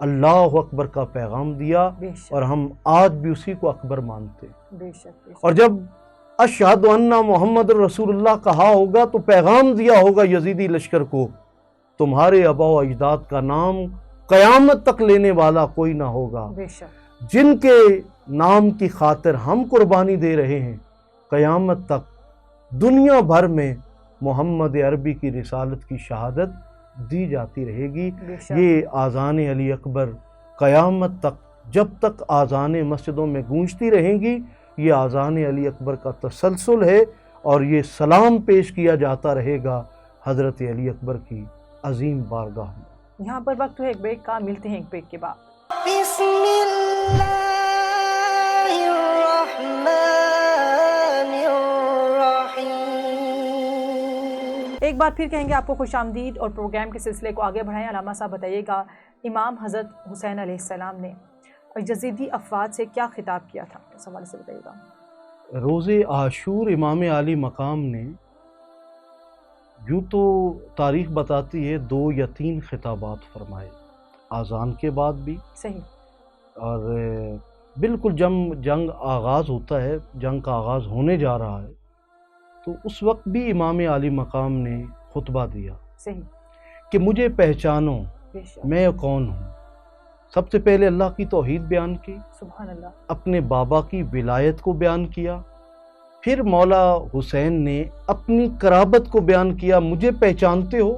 اللہ اکبر کا پیغام دیا، بے شک اور ہم آج بھی اسی کو اکبر مانتے ہیں۔ بے شک بے شک اور جب اشہد ان محمد رسول اللہ کہا ہوگا تو پیغام دیا ہوگا یزیدی لشکر کو، تمہارے آباء و اجداد کا نام قیامت تک لینے والا کوئی نہ ہوگا، بے شک جن کے نام کی خاطر ہم قربانی دے رہے ہیں، قیامت تک دنیا بھر میں محمد عربی کی رسالت کی شہادت دی جاتی رہے گی۔ بے شک یہ آذان علی اکبر قیامت تک، جب تک آذانیں مسجدوں میں گونجتی رہیں گی، یہ آذان علی اکبر کا تسلسل ہے، اور یہ سلام پیش کیا جاتا رہے گا حضرت علی اکبر کی عظیم بارگاہ میں۔ یہاں پر وقت ہے ایک بریک کا، ملتے ہیں ایک بریک کے بعد۔ بسم اللہ الرحمن الرحیم۔ ایک بار پھر کہیں گے آپ کو خوش آمدید، اور پروگرام کے سلسلے کو آگے بڑھائیں۔ علامہ صاحب بتائیے گا، امام حضرت حسین علیہ السلام نے یزیدی افواد سے کیا خطاب کیا تھا، اس حوالے سے بتائیے گا۔ روز عاشور امام علی مقام نے، یوں تو تاریخ بتاتی ہے 2 یا 3 خطابات فرمائے، آذان کے بعد بھی، صحیح، اور بالکل جنگ آغاز ہوتا ہے، جنگ کا آغاز ہونے جا رہا ہے، تو اس وقت بھی امام علی مقام نے خطبہ دیا صحیح، کہ مجھے پہچانو، بے شک، میں کون ہوں۔ سب سے پہلے اللہ کی توحید بیان کی، سبحان اللہ، اپنے بابا کی ولایت کو بیان کیا، پھر مولا حسین نے اپنی قرابت کو بیان کیا۔ مجھے پہچانتے ہو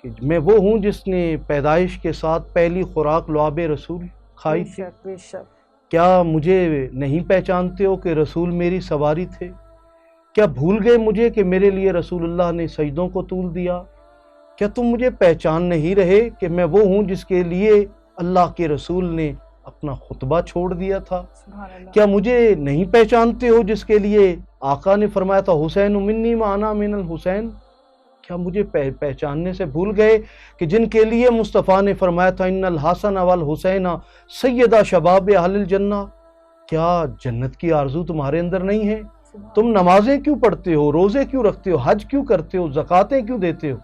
کہ میں وہ ہوں جس نے پیدائش کے ساتھ پہلی خوراک لعاب رسول کھائی بے تھی؟ شک بے شک، کیا مجھے نہیں پہچانتے ہو کہ رسول میری سواری تھے؟ کیا بھول گئے مجھے کہ میرے لیے رسول اللہ نے سجدوں کو طول دیا؟ کیا تم مجھے پہچان نہیں رہے کہ میں وہ ہوں جس کے لیے اللہ کے رسول نے اپنا خطبہ چھوڑ دیا تھا؟ سبحان اللہ، کیا مجھے نہیں پہچانتے ہو جس کے لیے آقا نے فرمایا تھا حسین منی ما انا من الحسین؟ کیا مجھے پہچاننے سے بھول گئے کہ جن کے لیے مصطفیٰ نے فرمایا تھا ان الحسن والحسین سیدہ شباب اہل الجنہ؟ کیا جنت کی آرزو تمہارے اندر نہیں ہے؟ سبحان تم نمازیں کیوں پڑھتے ہو، روزے کیوں رکھتے ہو، حج کیوں کرتے ہو، زکاتیں کیوں دیتے ہو؟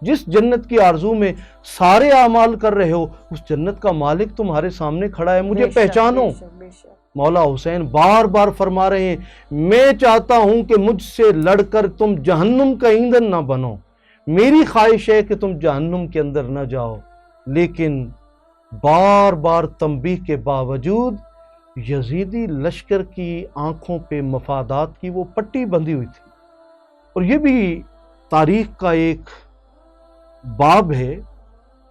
جس جنت کی آرزو میں سارے اعمال کر رہے ہو، اس جنت کا مالک تمہارے سامنے کھڑا ہے، مجھے بے شک، پہچانو۔ بے شک، بے شک، مولا حسین بار بار فرما رہے ہیں، میں چاہتا ہوں کہ مجھ سے لڑ کر تم جہنم کا ایندھن نہ بنو، میری خواہش ہے کہ تم جہنم کے اندر نہ جاؤ، لیکن بار بار تنبیہ کے باوجود یزیدی لشکر کی آنکھوں پہ مفادات کی وہ پٹی بندھی ہوئی تھی۔ اور یہ بھی تاریخ کا ایک باب ہے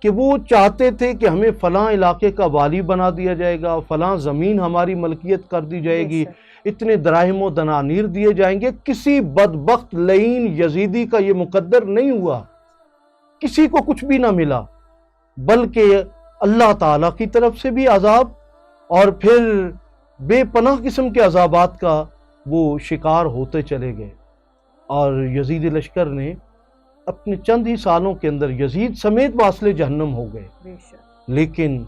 کہ وہ چاہتے تھے کہ ہمیں فلاں علاقے کا والی بنا دیا جائے گا، فلاں زمین ہماری ملکیت کر دی جائے گی، اتنے دراہم و دنانیر دیے جائیں گے۔ کسی بدبخت لعین یزیدی کا یہ مقدر نہیں ہوا، کسی کو کچھ بھی نہ ملا، بلکہ اللہ تعالیٰ کی طرف سے بھی عذاب، اور پھر بے پناہ قسم کے عذابات کا وہ شکار ہوتے چلے گئے۔ اور یزیدی لشکر نے اپنے چند ہی سالوں کے اندر یزید سمیت واصل جہنم ہو گئے۔ بے شک، لیکن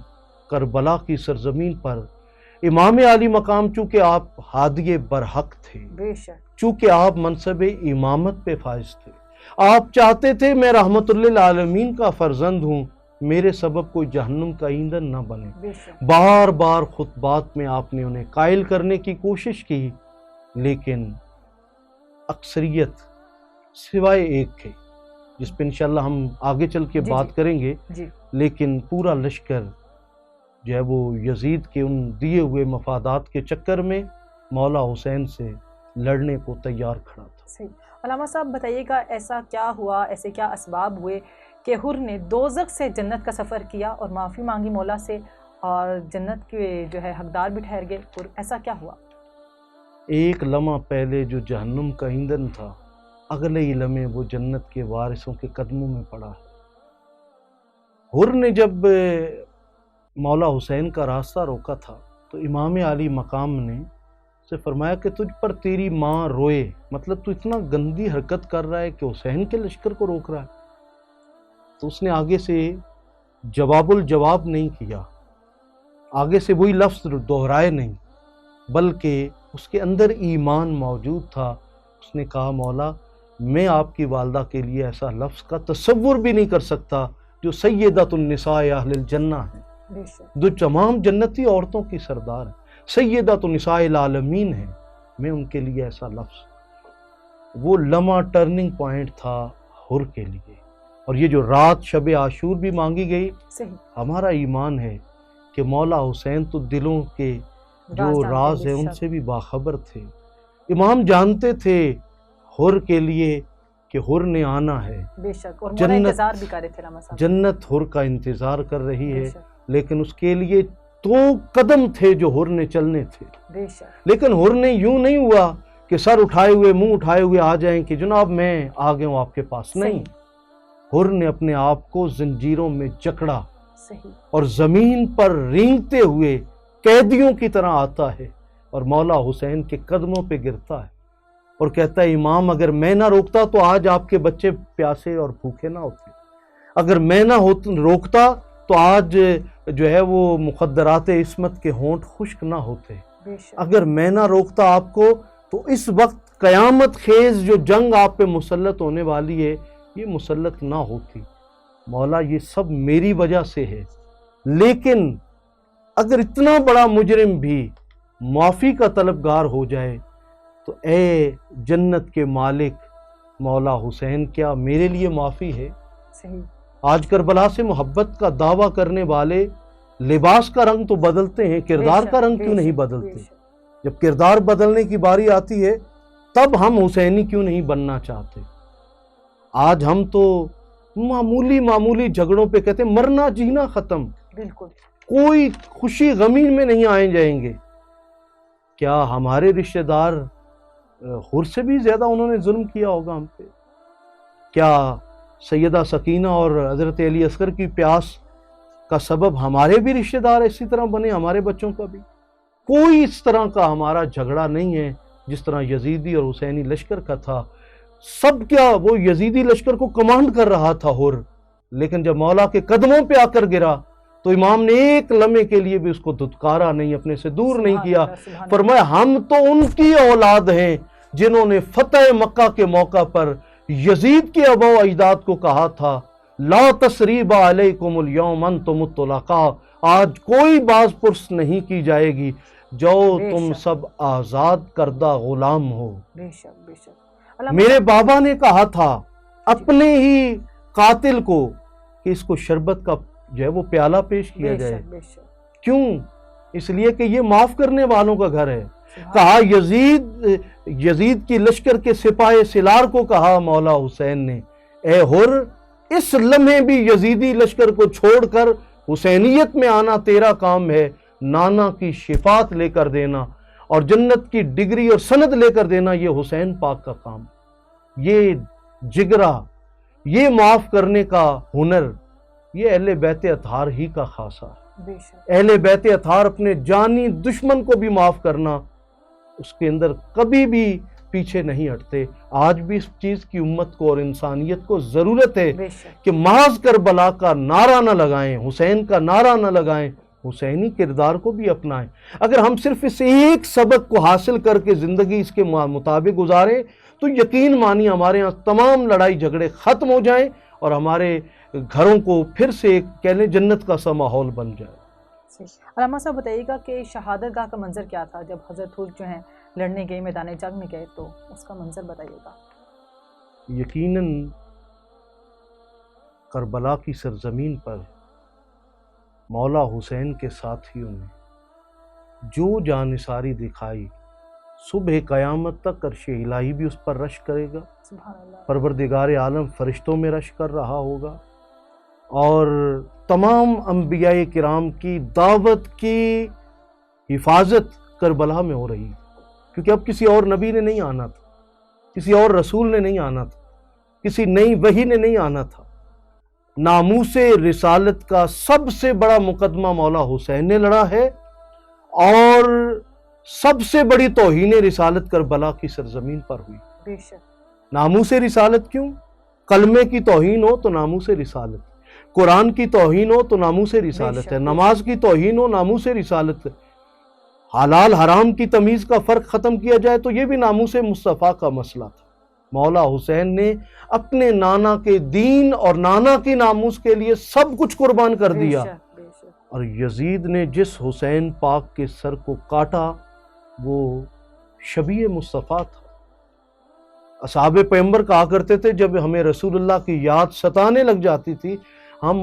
کربلا کی سرزمین پر امام علی مقام، چونکہ آپ ہادی برحق تھے، بے شک، چونکہ آپ منصب امامت پہ فائز تھے، آپ چاہتے تھے میں رحمت للعالمین کا فرزند ہوں، میرے سبب کوئی جہنم کا ایندھن نہ بنے۔ بے شک، بار بار خطبات میں آپ نے انہیں قائل کرنے کی کوشش کی، لیکن اکثریت سوائے ایک کے، جس پہ انشاءاللہ ہم آگے چل کے جی، بات جی، کریں گے، جی، لیکن پورا لشکر جو ہے وہ یزید کے ان دیے ہوئے مفادات کے چکر میں مولا حسین سے لڑنے کو تیار کھڑا تھا۔ صحیح۔ علامہ صاحب بتائیے گا، ایسا کیا ہوا، ایسے کیا اسباب ہوئے کہ حر نے دوزخ سے جنت کا سفر کیا اور معافی مانگی مولا سے، اور جنت کے جو ہے حقدار بھی ٹھہر گئے؟ حر ایسا کیا ہوا؟ ایک لمحہ پہلے جو جہنم کا ایندھن تھا، اگلے ہی لمحے وہ جنت کے وارثوں کے قدموں میں پڑا ہے۔ حر نے جب مولا حسین کا راستہ روکا تھا تو امام علی مقام نے سے فرمایا کہ تجھ پر تیری ماں روئے، مطلب تو اتنا گندی حرکت کر رہا ہے کہ حسین کے لشکر کو روک رہا ہے۔ تو اس نے آگے سے جواب الجواب نہیں کیا، آگے سے وہی لفظ دہرائے نہیں، بلکہ اس کے اندر ایمان موجود تھا۔ اس نے کہا مولا، میں آپ کی والدہ کے لیے ایسا لفظ کا تصور بھی نہیں کر سکتا جو سیدۃ النساء اہل الجنہ ہے، بے شک جو تمام جنتی عورتوں کی سردار ہے، سیدۃ نساء العالمین ہے، میں ان کے لیے ایسا لفظ، وہ لمحہ ٹرننگ پوائنٹ تھا حر کے لیے۔ اور یہ جو رات شب عاشور بھی مانگی گئی، صحیح، ہمارا ایمان ہے کہ مولا حسین تو دلوں کے جو راز ہیں ان سے بھی باخبر تھے۔ امام جانتے تھے حر کے لیے کہ حر نے آنا ہے، بے شک، اور مولا انتظار بھی کر رہے تھے علامہ صاحب، جنت حر کا انتظار کر رہی بے ہے، شک لیکن اس کے لیے تو قدم تھے جو حر نے چلنے تھے۔ بے شک، لیکن حر نے یوں نہیں ہوا کہ سر اٹھائے ہوئے منہ اٹھائے ہوئے آ جائیں کہ جناب میں آ گیا ہوں آپ کے پاس، نہیں، حر نے اپنے آپ کو زنجیروں میں جکڑا صحیح، اور زمین پر رینگتے ہوئے قیدیوں کی طرح آتا ہے اور مولا حسین کے قدموں پہ گرتا ہے اور کہتا ہے امام اگر میں نہ روکتا تو آج آپ کے بچے پیاسے اور بھوکے نہ ہوتے، اگر میں نہ روکتا تو آج جو ہے وہ مخدرات عصمت کے ہونٹ خشک نہ ہوتے، بے شک، اگر میں نہ روکتا آپ کو تو اس وقت قیامت خیز جو جنگ آپ پہ مسلط ہونے والی ہے یہ مسلط نہ ہوتی۔ مولا یہ سب میری وجہ سے ہے، لیکن اگر اتنا بڑا مجرم بھی معافی کا طلبگار ہو جائے تو اے جنت کے مالک مولا حسین کیا میرے لیے معافی ہے؟ صحیح، آج کربلا سے محبت کا دعویٰ کرنے والے لباس کا رنگ تو بدلتے ہیں، کردار کا رنگ کیوں نہیں بدلتے؟ جب کردار بدلنے کی باری آتی ہے تب ہم حسینی کیوں نہیں بننا چاہتے؟ آج ہم تو معمولی جھگڑوں پہ کہتے ہیں مرنا جینا ختم، بالکل، کوئی خوشی غمی میں نہیں آئے جائیں گے۔ کیا ہمارے رشتہ دار حر سے بھی زیادہ انہوں نے ظلم کیا ہوگا ہم پہ؟ کیا سیدہ سکینہ اور حضرت علی اصغر کی پیاس کا سبب ہمارے بھی رشتہ دار اسی طرح بنے، ہمارے بچوں کا بھی؟ کوئی اس طرح کا ہمارا جھگڑا نہیں ہے جس طرح یزیدی اور حسینی لشکر کا تھا۔ سب کیا وہ یزیدی لشکر کو کمانڈ کر رہا تھا حر، لیکن جب مولا کے قدموں پہ آ کر گرا تو امام نے ایک لمحے کے لیے بھی اس کو دھتکارا نہیں، اپنے سے دور نہیں کیا، فرمایا ہم تو ان کی اولاد ہیں جنہوں نے فتح مکہ کے موقع پر یزید کے آباء و اجداد کو کہا تھا لا تثریب علیکم اليوم انتم الطلقاء، آج کوئی باز پرس نہیں کی جائے گی، جو تم سب آزاد کردہ غلام ہو۔ بے شک، بے شک، میرے بابا نے کہا تھا اپنے ہی قاتل کو کہ اس کو شربت کا جو ہے وہ پیالہ پیش کیا جائے، بے شک، کیوں؟ اس لیے کہ یہ معاف کرنے والوں کا گھر ہے۔ کہا یزید کی لشکر کے سپاہ سالار کو کہا مولا حسین نے اے حر اس لمحے بھی یزیدی لشکر کو چھوڑ کر حسینیت میں آنا تیرا کام ہے، نانا کی شفاعت لے کر دینا اور جنت کی ڈگری اور سند لے کر دینا یہ حسین پاک کا کام۔ یہ جگرا، یہ معاف کرنے کا ہنر، یہ اہل بیت اطہار ہی کا خاصہ ہے۔ بے شک، اہل بیت اطہار اپنے جانی دشمن کو بھی معاف کرنا اس کے اندر کبھی بھی پیچھے نہیں ہٹتے۔ آج بھی اس چیز کی امت کو اور انسانیت کو ضرورت ہے بے شک، کہ محض کربلا کا نعرہ نہ لگائیں، حسین کا نعرہ نہ لگائیں، حسینی کردار کو بھی اپنائیں۔ اگر ہم صرف اس ایک سبق کو حاصل کر کے زندگی اس کے مطابق گزاریں تو یقین مانی ہمارے یہاں تمام لڑائی جھگڑے ختم ہو جائیں اور ہمارے گھروں کو پھر سے ایک کہہ لیں جنت کا سا ماحول بن جائے۔ علامہ صاحب بتائیے گا کہ شہادت گاہ کا منظر کیا تھا جب حضرت حر جو ہیں لڑنے گئے، میدان جنگ میں گئے، تو اس کا منظر بتائیے گا۔ یقیناً کربلا کی سرزمین پر مولا حسین کے ساتھیوں نے جو جانثاری دکھائی، صبح قیامت تک عرش الہی بھی اس پر رشک کرے گا، سبحان اللہ، پروردگار عالم فرشتوں میں رشک کر رہا ہوگا، اور تمام انبیاء کرام کی دعوت کی حفاظت کربلا میں ہو رہی ہے، کیونکہ اب کسی اور نبی نے نہیں آنا تھا، کسی اور رسول نے نہیں آنا تھا، کسی نئی وحی نے نہیں آنا تھا۔ ناموس رسالت کا سب سے بڑا مقدمہ مولا حسین نے لڑا ہے، اور سب سے بڑی توہین رسالت کربلا کی سرزمین پر ہوئی۔ بے شک، ناموس رسالت کیوں؟ کلمے کی توہین ہو تو ناموس رسالت، قرآن کی توہین ہو تو ناموس رسالت ہے، نماز کی توہین ہو ناموس رسالت، حلال حرام کی تمیز کا فرق ختم کیا جائے تو یہ بھی ناموس مصطفیٰ کا مسئلہ تھا۔ مولا حسین نے اپنے نانا کے دین اور نانا کی ناموس کے لیے سب کچھ قربان کر دیا، اور یزید نے جس حسین پاک کے سر کو کاٹا وہ شبیہ مصطفیٰ تھا۔ اصحاب پیغمبر کہا کرتے تھے جب ہمیں رسول اللہ کی یاد ستانے لگ جاتی تھی، ہم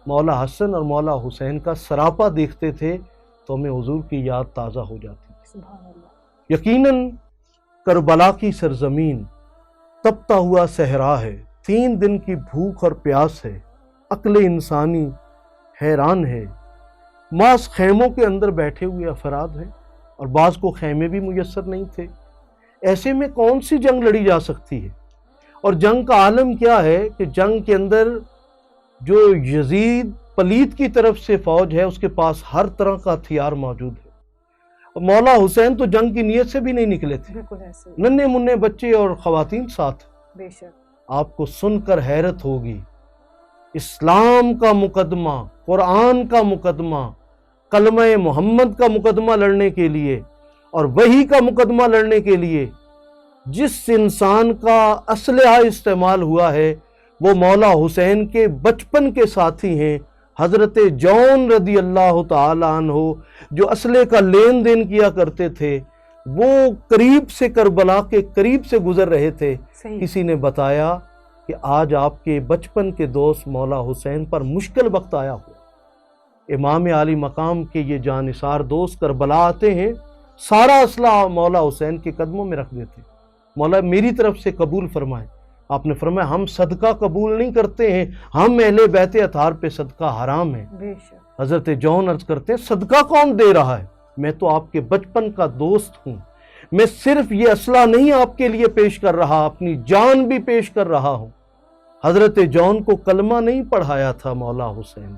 مولا حسن اور مولا حسین کا سراپا دیکھتے تھے تو ہمیں حضور کی یاد تازہ ہو جاتی تھی۔ سبحان اللہ۔ یقیناً کربلا کی سرزمین تپتا ہوا صحرا ہے، 3 دن کی بھوک اور پیاس ہے، عقل انسانی حیران ہے، ماس خیموں کے اندر بیٹھے ہوئے افراد ہیں اور بعض کو خیمے بھی میسر نہیں تھے۔ ایسے میں کون سی جنگ لڑی جا سکتی ہے؟ اور جنگ کا عالم کیا ہے کہ جنگ کے اندر جو یزید پلید کی طرف سے فوج ہے اس کے پاس ہر طرح کا ہتھیار موجود ہے، اور مولا حسین تو جنگ کی نیت سے بھی نہیں نکلے تھے، بالکل ایسے ہی۔ ننھے منھے بچے اور خواتین ساتھ۔ بے شک۔ آپ کو سن کر حیرت ہوگی، اسلام کا مقدمہ، قرآن کا مقدمہ، کلمہ محمد کا مقدمہ لڑنے کے لیے اور وحی کا مقدمہ لڑنے کے لیے جس انسان کا اسلحہ استعمال ہوا ہے وہ مولا حسین کے بچپن کے ساتھی ہیں، حضرت جون رضی اللہ تعالی عنہ، جو اسلحے کا لین دین کیا کرتے تھے۔ وہ قریب سے کربلا کے قریب سے گزر رہے تھے۔ صحیح۔ کسی نے بتایا کہ آج آپ کے بچپن کے دوست مولا حسین پر مشکل وقت آیا ہوا۔ امام عالی مقام کے یہ جانثار دوست کربلا آتے ہیں، سارا اسلحہ مولا حسین کے قدموں میں رکھ دیتے، مولا میری طرف سے قبول فرمائیں۔ آپ نے فرمایا ہم صدقہ قبول نہیں کرتے ہیں، ہم اہل بیت اطہار پہ صدقہ حرام ہے۔ بے شک۔ حضرت جون عرض کرتے ہیں صدقہ کون دے رہا ہے؟ میں تو آپ کے بچپن کا دوست ہوں، میں صرف یہ اسلحہ نہیں آپ کے لیے پیش کر رہا، اپنی جان بھی پیش کر رہا ہوں۔ حضرت جون کو کلمہ نہیں پڑھایا تھا مولا حسین،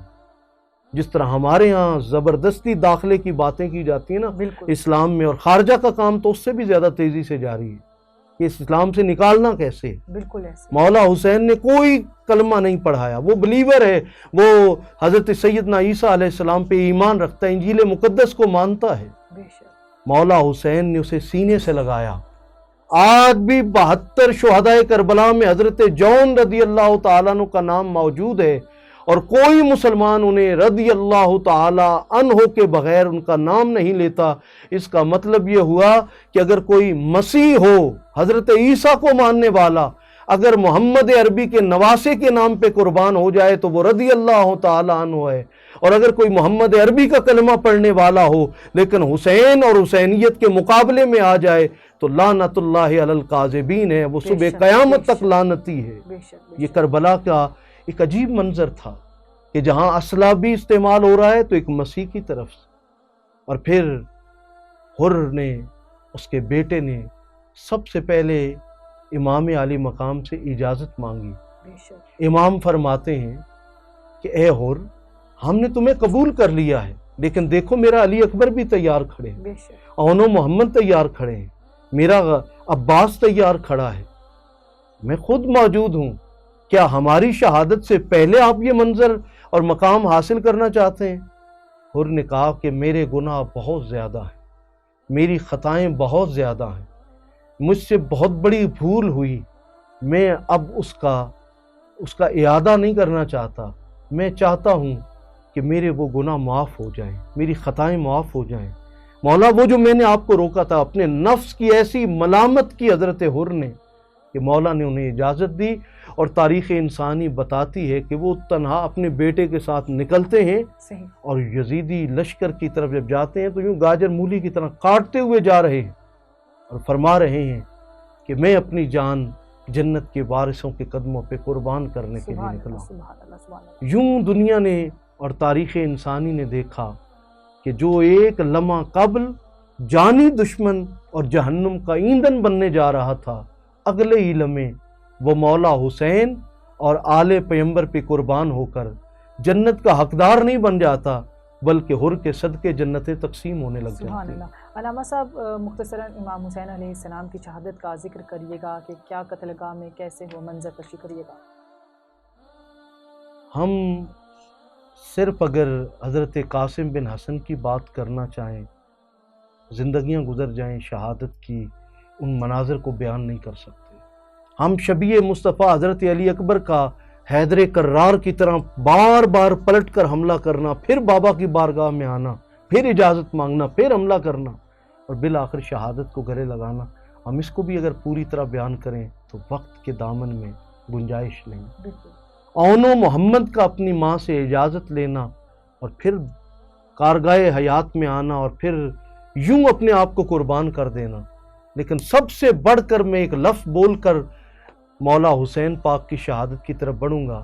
جس طرح ہمارے ہاں زبردستی داخلے کی باتیں کی جاتی ہیں نا بالکل۔ اسلام میں، اور خارجہ کا کام تو اس سے بھی زیادہ تیزی سے جاری ہے کہ اس اسلام سے نکالنا کیسے۔ بالکل ایسے۔ مولا حسین نے کوئی کلمہ نہیں پڑھایا، وہ بلیور ہے، وہ حضرت سیدنا عیسیٰ علیہ السلام پہ ایمان رکھتا ہے، انجیل مقدس کو مانتا ہے۔ بے شک۔ مولا حسین نے اسے سینے سے لگایا۔ آج بھی 72 شہدائے کربلا میں حضرت جون رضی اللہ تعالیٰ عنہ کا نام موجود ہے، اور کوئی مسلمان انہیں رضی اللہ تعالی عنہ کے بغیر ان کا نام نہیں لیتا۔ اس کا مطلب یہ ہوا کہ اگر کوئی مسیح ہو، حضرت عیسیٰ کو ماننے والا، اگر محمد عربی کے نواسے کے نام پہ قربان ہو جائے تو وہ رضی اللہ تعالی عنہ ہے، اور اگر کوئی محمد عربی کا کلمہ پڑھنے والا ہو لیکن حسین اور حسینیت کے مقابلے میں آ جائے تو لعنت اللہ علی القاذبین ہے، وہ صبح قیامت تک لعنتی ہے۔ بے شک۔ یہ کربلا کا ایک عجیب منظر تھا کہ جہاں اسلحہ بھی استعمال ہو رہا ہے تو ایک مسیح کی طرف سے، اور پھر حر نے، اس کے بیٹے نے سب سے پہلے امام عالی مقام سے اجازت مانگی۔ بے شک۔ امام فرماتے ہیں کہ اے حر، ہم نے تمہیں قبول کر لیا ہے، لیکن دیکھو میرا علی اکبر بھی تیار کھڑے ہیں، بے شک۔ اون و محمد تیار کھڑے ہیں، میرا عباس تیار کھڑا ہے، میں خود موجود ہوں۔ کیا ہماری شہادت سے پہلے آپ یہ منظر اور مقام حاصل کرنا چاہتے ہیں؟ حر نے کہا کہ میرے گناہ بہت زیادہ ہیں، میری خطائیں بہت زیادہ ہیں، مجھ سے بہت بڑی بھول ہوئی، میں اب اس کا اعادہ نہیں کرنا چاہتا، میں چاہتا ہوں کہ میرے وہ گناہ معاف ہو جائیں، میری خطائیں معاف ہو جائیں۔ مولا وہ جو میں نے آپ کو روکا تھا، اپنے نفس کی ایسی ملامت کی حضرت حر نے کہ مولا نے انہیں اجازت دی، اور تاریخ انسانی بتاتی ہے کہ وہ تنہا اپنے بیٹے کے ساتھ نکلتے ہیں صحیح۔ اور یزیدی لشکر کی طرف جب جاتے ہیں تو یوں گاجر مولی کی طرح کاٹتے ہوئے جا رہے ہیں اور فرما رہے ہیں کہ میں اپنی جان جنت کے وارثوں کے قدموں پہ قربان کرنے کے لیے نکلا ہوں۔ سبحان اللہ، سبحان اللہ۔ یوں دنیا نے اور تاریخ انسانی نے دیکھا کہ جو ایک لمحہ قبل جانی دشمن اور جہنم کا ایندھن بننے جا رہا تھا، اگلے ہی لمحے وہ مولا حسین اور آل پیغمبر پہ قربان ہو کر جنت کا حقدار نہیں بن جاتا، بلکہ حر کے صدقے جنتیں تقسیم ہونے لگ سبحان جاتی ہیں۔ اللہ۔ علامہ صاحب، مختصراً امام حسین علیہ السلام کی شہادت کا ذکر کریے گا کہ کیا قتل گاہ میں کیسے وہ منظر کشی کریے گا۔ ہم صرف اگر حضرت قاسم بن حسن کی بات کرنا چاہیں، زندگیاں گزر جائیں شہادت کی، ان مناظر کو بیان نہیں کر سکتے۔ ہم شبیہ مصطفیٰ حضرت علی اکبر کا حیدر کرار کی طرح بار بار پلٹ کر حملہ کرنا، پھر بابا کی بارگاہ میں آنا، پھر اجازت مانگنا، پھر حملہ کرنا اور بالآخر شہادت کو گلے لگانا، ہم اس کو بھی اگر پوری طرح بیان کریں تو وقت کے دامن میں گنجائش نہیں۔ اون و محمد کا اپنی ماں سے اجازت لینا اور پھر کارگاہ حیات میں آنا اور پھر یوں اپنے آپ کو قربان کر دینا۔ لیکن سب سے بڑھ کر میں ایک لفظ بول کر مولا حسین پاک کی شہادت کی طرف بڑھوں گا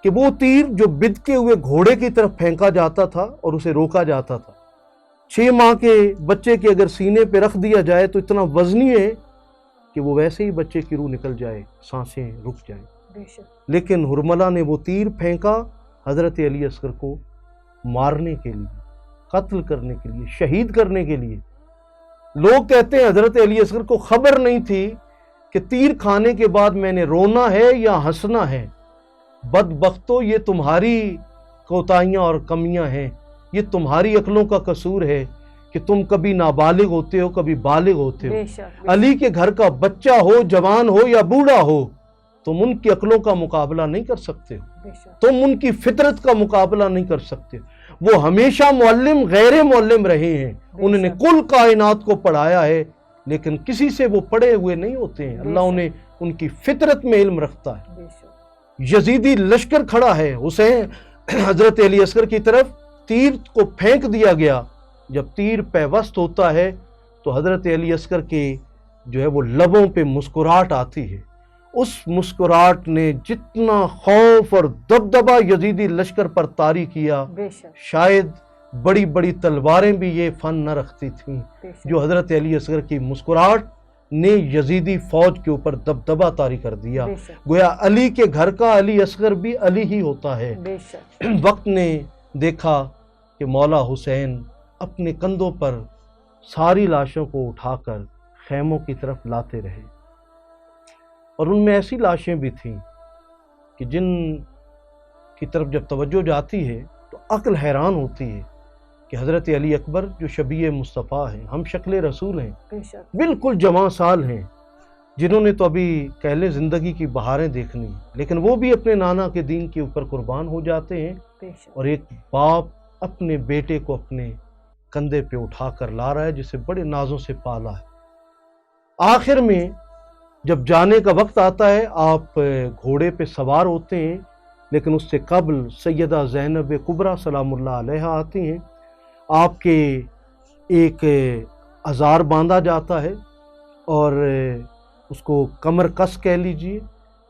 کہ وہ تیر جو بدکے ہوئے گھوڑے کی طرف پھینکا جاتا تھا اور اسے روکا جاتا تھا، 6 ماہ کے بچے کے اگر سینے پہ رکھ دیا جائے تو اتنا وزنی ہے کہ وہ ویسے ہی بچے کی روح نکل جائے، سانسیں رک جائیں۔ لیکن حرملہ نے وہ تیر پھینکا حضرت علی اصغر کو مارنے کے لیے، قتل کرنے کے لیے، شہید کرنے کے لیے۔ لوگ کہتے ہیں حضرت علی اصغر کو خبر نہیں تھی کہ تیر کھانے کے بعد میں نے رونا ہے یا ہنسنا ہے۔ بدبختو، یہ تمہاری کوتاہیاں اور کمیاں ہیں، یہ تمہاری عقلوں کا قصور ہے کہ تم کبھی نابالغ ہوتے ہو، کبھی بالغ ہوتے ہو۔ علی کے گھر کا بچہ ہو، جوان ہو یا بوڑھا ہو، تم ان کی عقلوں کا مقابلہ نہیں کر سکتے ہو، تم ان کی فطرت کا مقابلہ نہیں کر سکتے۔ وہ ہمیشہ معلم غیر معلم رہے ہیں، انہوں نے کل کائنات کو پڑھایا ہے، لیکن کسی سے وہ پڑھے ہوئے نہیں ہوتے ہیں، اللہ انہیں ان کی فطرت میں علم رکھتا ہے۔ یزیدی لشکر کھڑا ہے، حسین حضرت علی اصغر کی طرف تیر کو پھینک دیا گیا۔ جب تیر پیوست ہوتا ہے تو حضرت علی اصغر کے جو ہے وہ لبوں پہ مسکراہٹ آتی ہے۔ اس مسکراہٹ نے جتنا خوف اور دبدبہ یزیدی لشکر پر طاری کیا، شاید بڑی بڑی تلواریں بھی یہ فن نہ رکھتی تھیں جو حضرت علی اصغر کی مسکراہٹ نے یزیدی فوج کے اوپر دبدبہ طاری کر دیا۔ گویا علی کے گھر کا علی اصغر بھی علی ہی ہوتا ہے۔ وقت نے دیکھا کہ مولا حسین اپنے کندھوں پر ساری لاشوں کو اٹھا کر خیموں کی طرف لاتے رہے، اور ان میں ایسی لاشیں بھی تھیں کہ جن کی طرف جب توجہ جاتی ہے تو عقل حیران ہوتی ہے کہ حضرت علی اکبر جو شبیہ مصطفیٰ ہیں، ہم شکل رسول ہیں، بالکل جوان سال ہیں، جنہوں نے تو ابھی کہلے زندگی کی بہاریں دیکھنی، لیکن وہ بھی اپنے نانا کے دین کے اوپر قربان ہو جاتے ہیں، اور ایک باپ اپنے بیٹے کو اپنے کندھے پہ اٹھا کر لا رہا ہے جسے بڑے نازوں سے پالا ہے۔ آخر میں جب جانے کا وقت آتا ہے، آپ گھوڑے پہ سوار ہوتے ہیں، لیکن اس سے قبل سیدہ زینب کبریٰ سلام اللہ علیہا آتی ہیں، آپ کے ایک ازار باندھا جاتا ہے اور اس کو کمر کس کہہ لیجئے،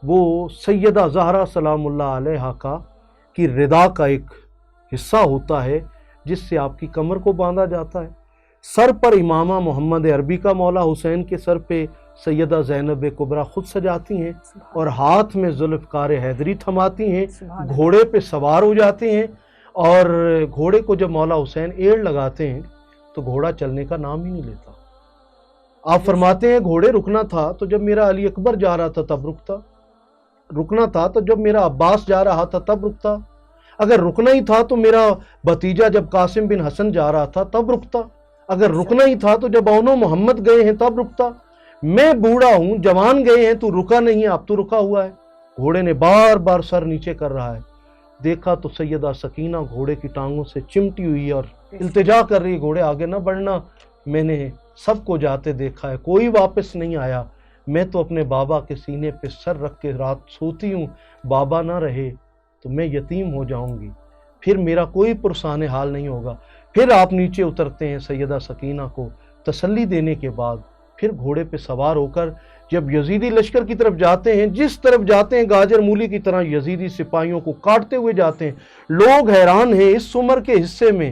وہ سیدہ زہرا سلام اللہ علیہا کی ردا کا ایک حصہ ہوتا ہے جس سے آپ کی کمر کو باندھا جاتا ہے۔ سر پر امامہ محمد عربی کا مولا حسین کے سر پہ سیدہ زینب کبریٰ خود سجاتی ہیں اور ہاتھ میں ذوالفقار حیدری تھماتی ہیں، گھوڑے پہ سوار ہو جاتے ہیں، اور گھوڑے کو جب مولا حسین ایڑ لگاتے ہیں تو گھوڑا چلنے کا نام ہی نہیں لیتا۔ آپ فرماتے ہیں گھوڑے رکنا تھا تو جب میرا علی اکبر جا رہا تھا تب رکتا، رکنا تھا تو جب میرا عباس جا رہا تھا تب رکتا، اگر رکنا ہی تھا تو میرا بھتیجا جب قاسم بن حسن جا رہا تھا تب رکتا، اگر رکنا ہی تھا تو جب اون و محمد گئے ہیں تب رکتا، میں بوڑھا ہوں، جوان گئے ہیں، تو رکا نہیں، اب تو رکا ہوا ہے۔ گھوڑے نے بار بار سر نیچے کر رہا ہے، دیکھا تو سیدہ سکینہ گھوڑے کی ٹانگوں سے چمٹی ہوئی اور التجا کر رہی، گھوڑے آگے نہ بڑھنا، میں نے سب کو جاتے دیکھا ہے، کوئی واپس نہیں آیا، میں تو اپنے بابا کے سینے پہ سر رکھ کے رات سوتی ہوں، بابا نہ رہے تو میں یتیم ہو جاؤں گی، پھر میرا کوئی پرسان حال نہیں ہوگا۔ پھر آپ نیچے اترتے ہیں، سیدہ سکینہ کو تسلی دینے کے بعد پھر گھوڑے پہ سوار ہو کر جب یزیدی لشکر کی طرف جاتے ہیں، جس طرف جاتے ہیں گاجر مولی کی طرح یزیدی سپاہیوں کو کاٹتے ہوئے جاتے ہیں۔ لوگ حیران ہیں اس عمر کے حصے میں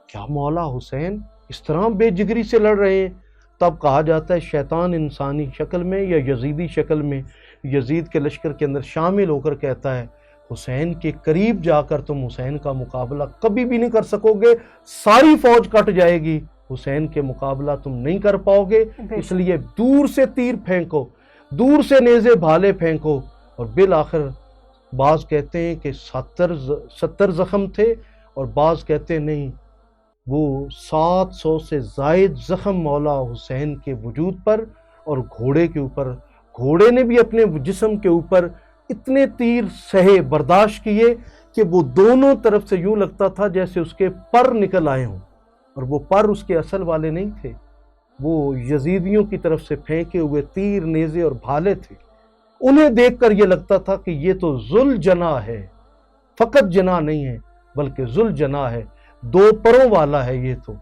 کیا مولا حسین اس طرح بے جگری سے لڑ رہے ہیں؟ تب کہا جاتا ہے شیطان انسانی شکل میں یا یزیدی شکل میں یزید کے لشکر کے اندر شامل ہو کر کہتا ہے حسین کے قریب جا کر تم حسین کا مقابلہ کبھی بھی نہیں کر سکو گے، ساری فوج کٹ جائے گی، حسین کے مقابلہ تم نہیں کر پاؤ گے، اس لیے دور سے تیر پھینکو، دور سے نیزے بھالے پھینکو۔ اور بالآخر بعض کہتے ہیں کہ 70 زخم تھے اور بعض کہتے ہیں نہیں، وہ 700 سے زائد زخم مولا حسین کے وجود پر اور گھوڑے کے اوپر، گھوڑے نے بھی اپنے جسم کے اوپر اتنے تیر سہے برداشت کیے کہ وہ دونوں طرف سے یوں لگتا تھا جیسے اس کے پر نکل آئے ہوں، اور وہ پر اس کے اصل والے نہیں تھے، وہ یزیدیوں کی طرف سے پھینکے ہوئے تیر، نیزے اور بھالے تھے۔ انہیں دیکھ کر یہ لگتا تھا کہ یہ تو ذل جناح ہے، فقط جناح نہیں ہے بلکہ ذل جناح ہے، دو پروں والا ہے یہ تو۔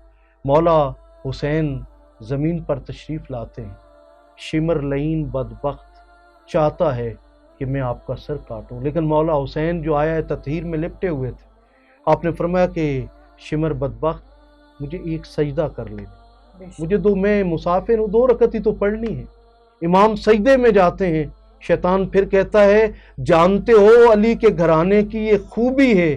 مولا حسین زمین پر تشریف لاتے ہیں، شمر لعین بدبخت چاہتا ہے کہ میں آپ کا سر کاٹوں، لیکن مولا حسین جو آیا ہے تطہیر میں لپٹے ہوئے تھے، آپ نے فرمایا کہ شمر بدبخت مجھے ایک سجدہ کر لے، مجھے میں مسافر ہوں، 2 رکعت ہی تو پڑھنی ہے۔ امام سجدے میں جاتے ہیں، شیطان پھر کہتا ہے جانتے ہو علی کے گھرانے کی یہ خوبی ہے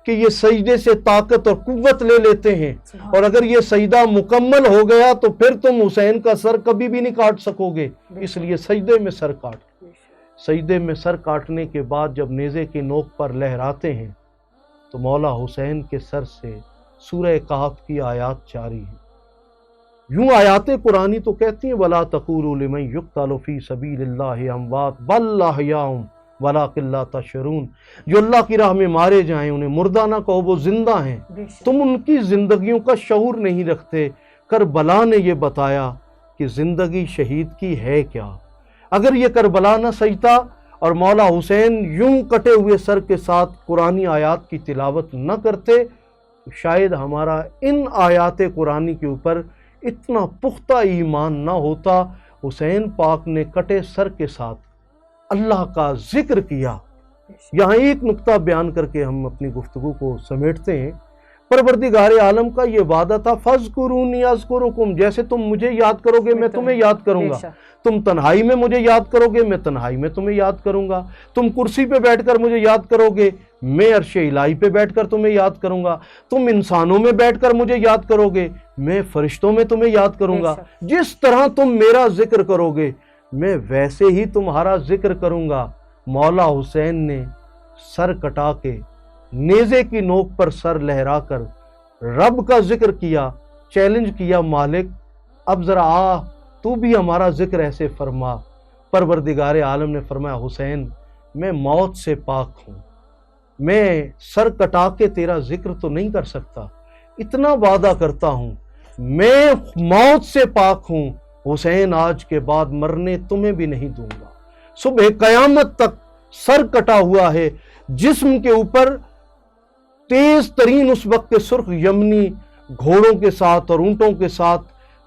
کہ یہ سجدے سے طاقت اور قوت لے لیتے ہیں، اور اگر یہ سجدہ مکمل ہو گیا تو پھر تم حسین کا سر کبھی بھی نہیں کاٹ سکو گے، اس لیے سجدے میں سر کاٹ۔ سجدے میں سر کاٹنے کے بعد جب نیزے کی نوک پر لہراتے ہیں تو مولا حسین کے سر سے سورہ کہف کی آیات جاری ہیں۔ یوں آیات قرآنی تو کہتی ہیں وَلَا تَقُولُوا لِمَن يُقْتَلُ فِي سَبِيلِ اللَّهِ أَمْوَاتٌ بَلْ أَحْيَاءٌ وَلَٰكِن لَا تَشْعُرُونَ، جو اللہ کی راہ میں مارے جائیں انہیں مردہ نہ کہو، وہ زندہ ہیں، تم ان کی زندگیوں کا شعور نہیں رکھتے۔ کربلا نے یہ بتایا کہ زندگی شہید کی ہے کیا۔ اگر یہ کربلا نہ سجتا اور مولا حسین یوں کٹے ہوئے سر کے ساتھ قرآنی آیات کی تلاوت نہ کرتے تو شاید ہمارا ان آیات قرآنی کے اوپر اتنا پختہ ایمان نہ ہوتا۔ حسین پاک نے کٹے سر کے ساتھ اللہ کا ذکر کیا۔ یہاں ایک نقطہ بیان کر کے ہم اپنی گفتگو کو سمیٹتے ہیں۔ پروردگار عالم کا یہ وعدہ تھا فَاذْكُرُونِي أَذْكُرُكُمْ، جیسے تم مجھے یاد کرو گے میں تمہیں یاد کروں گا، تم تنہائی میں مجھے یاد کرو گے میں تنہائی میں تمہیں یاد کروں گا، تم کرسی پہ بیٹھ کر مجھے یاد کرو گے میں عرش الہی پہ بیٹھ کر تمہیں یاد کروں گا، تم انسانوں میں بیٹھ کر مجھے یاد کرو گے میں فرشتوں میں تمہیں یاد کروں گا، جس طرح تم میرا ذکر کرو گے میں ویسے ہی تمہارا ذکر کروں گا۔ مولا حسین نے سر کٹا کے نیزے کی نوک پر سر لہرا کر رب کا ذکر کیا، چیلنج کیا مالک اب ذرا آ تو بھی ہمارا ذکر ایسے فرما۔ پروردگار عالم نے فرمایا حسین میں موت سے پاک ہوں، میں سر کٹا کے تیرا ذکر تو نہیں کر سکتا، اتنا وعدہ کرتا ہوں میں موت سے پاک ہوں، حسین آج کے بعد مرنے تمہیں بھی نہیں دوں گا۔ صبح قیامت تک سر کٹا ہوا ہے، جسم کے اوپر تیز ترین اس وقت کے سرخ یمنی گھوڑوں کے ساتھ اور اونٹوں کے ساتھ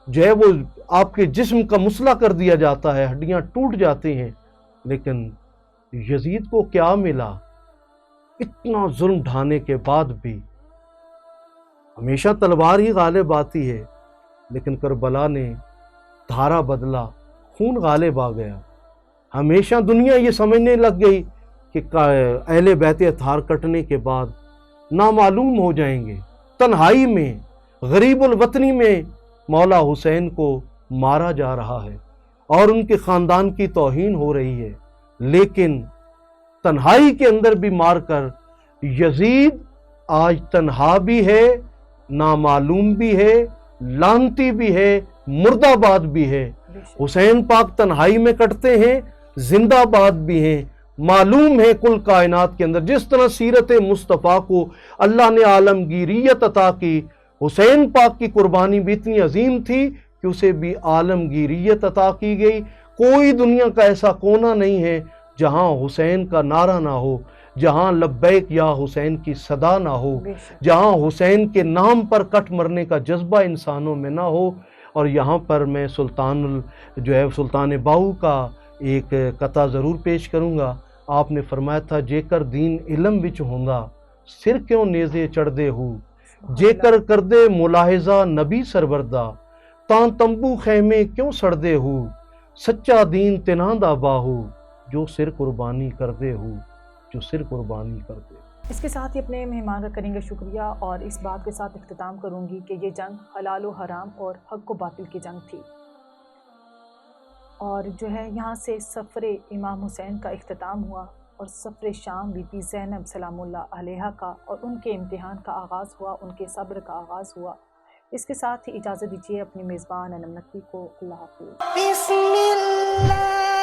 جو ہے وہ آپ کے جسم کا مسئلہ کر دیا جاتا ہے، ہڈیاں ٹوٹ جاتی ہیں، لیکن یزید کو کیا ملا؟ اتنا ظلم ڈھانے کے بعد بھی ہمیشہ تلوار ہی غالب آتی ہے، لیکن کربلا نے دھارا بدلا، خون غالب آ گیا۔ ہمیشہ دنیا یہ سمجھنے لگ گئی کہ اہل بیت اطہار کٹنے کے بعد نامعلوم ہو جائیں گے، تنہائی میں غریب الوطنی میں مولا حسین کو مارا جا رہا ہے اور ان کے خاندان کی توہین ہو رہی ہے، لیکن تنہائی کے اندر بھی مار کر یزید آج تنہا بھی ہے، نامعلوم بھی ہے، لعنتی بھی ہے، مردہ باد بھی ہے۔ حسین پاک تنہائی میں کٹتے ہیں، زندہ باد بھی ہیں، معلوم ہے کل کائنات کے اندر۔ جس طرح سیرت مصطفیٰ کو اللہ نے عالمگیریت عطا کی، حسین پاک کی قربانی بھی اتنی عظیم تھی کہ اسے بھی عالمگیریت عطا کی گئی۔ کوئی دنیا کا ایسا کونا نہیں ہے جہاں حسین کا نعرہ نہ ہو، جہاں لبیک یا حسین کی صدا نہ ہو، جہاں حسین کے نام پر کٹ مرنے کا جذبہ انسانوں میں نہ ہو۔ اور یہاں پر میں سلطان باہو کا ایک قطعہ ضرور پیش کروں گا۔ آپ نے فرمایا تھا جے کر دین علم وچ ہوندا سر کیوں نیزے چڑھ دے ہو، جے کر کر دے ملاحظہ نبی سروردا تاں تمبو خیمے کیوں سڑ دے ہو، سچا دین تنہاں دا باہو جو سر قربانی کر دے ہو، جو سر قربانی کر دے۔ اس کے ساتھ ہی اپنے مہمان کا کریں گے شکریہ، اور اس بات کے ساتھ اختتام کروں گی کہ یہ جنگ حلال و حرام اور حق و باطل کی جنگ تھی، اور جو ہے یہاں سے سفر امام حسین کا اختتام ہوا اور سفر شام بی بی زینب سلام اللہ علیہا کا اور ان کے امتحان کا آغاز ہوا، ان کے صبر کا آغاز ہوا۔ اس کے ساتھ ہی اجازت دیجیے اپنی میزبان انم نقوی کو۔ اللہ حافظ۔ بسم اللہ